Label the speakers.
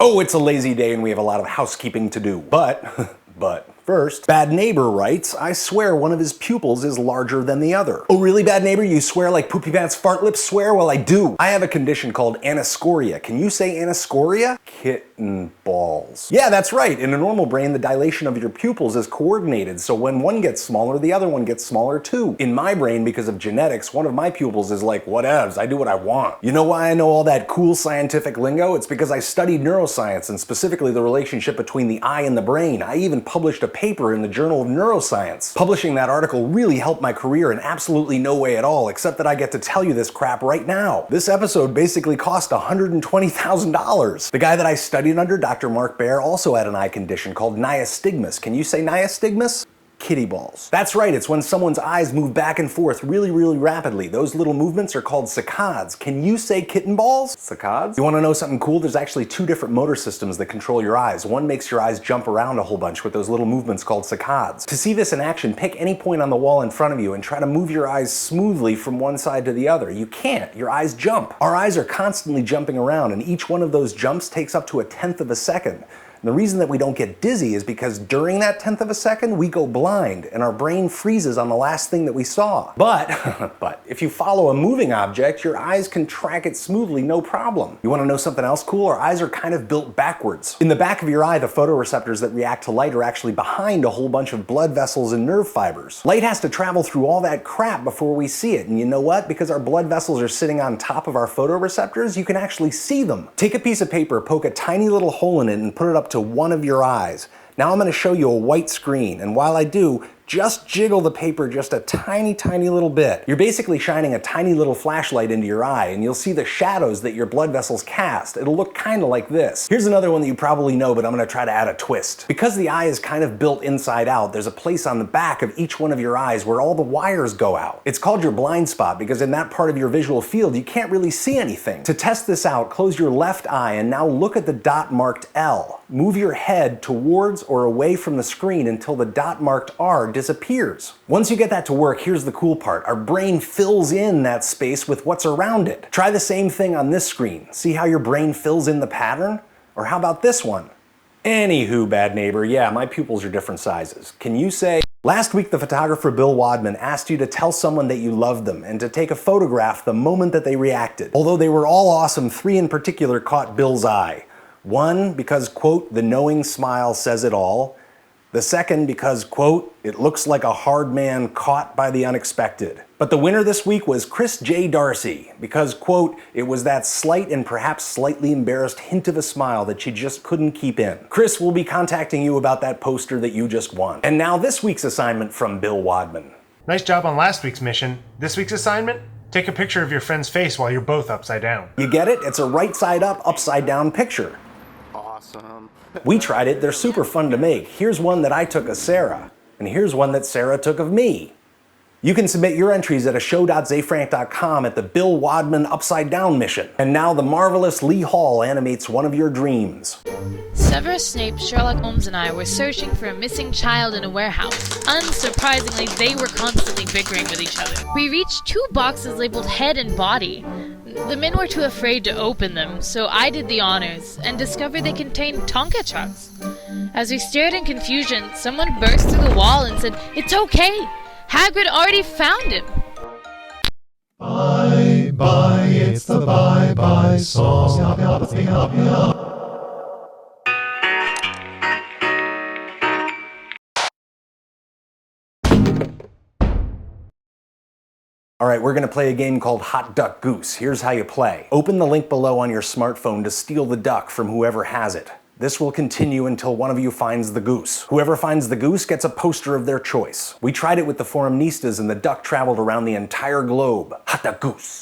Speaker 1: Oh, it's a lazy day and we have a lot of housekeeping to do. But first, Bad Neighbor writes, I swear one of his pupils is larger than the other. Oh really, Bad Neighbor? You swear like Poopy Pants Fart Lips swear? Well, I do. I have a condition called anoscoria. Can you say anoscoria? Kitten balls. Yeah, that's right. In a normal brain, the dilation of your pupils is coordinated, so when one gets smaller, the other one gets smaller too. In my brain, because of genetics, one of my pupils is like, whatevs, I do what I want. You know why I know all that cool scientific lingo? It's because I studied neuroscience, and specifically the relationship between the eye and the brain. I even published a paper in the Journal of Neuroscience. Publishing that article really helped my career in absolutely no way at all, except that I get to tell you this crap right now. This episode basically cost $120,000. The guy that I studied under, Dr. Mark Baer, also had an eye condition called nystagmus. Can you say nystagmus? Kitty balls. That's right, it's when someone's eyes move back and forth really rapidly. Those little movements are called saccades. Can you say kitten balls? Saccades? You want to know something cool? There's actually two different motor systems that control your eyes. One makes your eyes jump around a whole bunch with those little movements called saccades. To see this in action, pick any point on the wall in front of you and try to move your eyes smoothly from one side to the other. You can't. Your eyes jump. Our eyes are constantly jumping around, and each one of those jumps takes up to 1/10 of a second. And the reason that we don't get dizzy is because during that 1/10 of a second, we go blind and our brain freezes on the last thing that we saw. But if you follow a moving object, your eyes can track it smoothly, no problem. You want to know something else cool? Our eyes are kind of built backwards. In the back of your eye, the photoreceptors that react to light are actually behind a whole bunch of blood vessels and nerve fibers. Light has to travel through all that crap before we see it. And you know what? Because our blood vessels are sitting on top of our photoreceptors, you can actually see them. Take a piece of paper, poke a tiny little hole in it, and put it up to one of your eyes. Now I'm going to show you a white screen, and while I do, just jiggle the paper just a tiny little bit. You're basically shining a tiny little flashlight into your eye, and you'll see the shadows that your blood vessels cast. It'll look kind of like this. Here's another one that you probably know, but I'm going to try to add a twist. Because the eye is kind of built inside out, there's a place on the back of each one of your eyes where all the wires go out. It's called your blind spot because in that part of your visual field, you can't really see anything. To test this out, close your left eye and now look at the dot marked L. Move your head towards or away from the screen until the dot marked R disappears. Once you get that to work, here's the cool part. Our brain fills in that space with what's around it. Try the same thing on this screen. See how your brain fills in the pattern? Or how about this one? Anywho, Bad Neighbor, yeah, my pupils are different sizes. Can you say... Last week, the photographer Bill Wadman asked you to tell someone that you loved them and to take a photograph the moment that they reacted. Although they were all awesome, 3 in particular caught Bill's eye. One, because, quote, the knowing smile says it all. The second, because, quote, it looks like a hard man caught by the unexpected. But the winner this week was Chris J. Darcy, because, quote, it was that slight and perhaps slightly embarrassed hint of a smile that she just couldn't keep in. Chris will be contacting you about that poster that you just won. And now this week's assignment from Bill Wadman.
Speaker 2: Nice job on last week's mission. This week's assignment? Take a picture of your friend's face while you're both upside down.
Speaker 1: You get it? It's a right side up, upside down picture.
Speaker 3: Awesome.
Speaker 1: We tried it, they're super fun to make. Here's one that I took of Sarah, and here's one that Sarah took of me. You can submit your entries at ashow.zafrank.com at the Bill Wadman Upside Down mission. And now the marvelous Lee Hall animates one of your dreams.
Speaker 4: Severus Snape, Sherlock Holmes, and I were searching for a missing child in a warehouse. Unsurprisingly, they were constantly bickering with each other. We reached 2 boxes labeled head and body. The men were too afraid to open them, so I did the honors and discovered they contained Tonka trucks. As we stared in confusion, someone burst through the wall and said, "It's okay! Hagrid already found him!"
Speaker 5: Bye, bye, it's the bye-bye song.
Speaker 1: All right, we're gonna play a game called Hot Duck Goose. Here's how you play. Open the link below on your smartphone to steal the duck from whoever has it. This will continue until one of you finds the goose. Whoever finds the goose gets a poster of their choice. We tried it with the Forum Nistas and the duck traveled around the entire globe. Hot Duck Goose.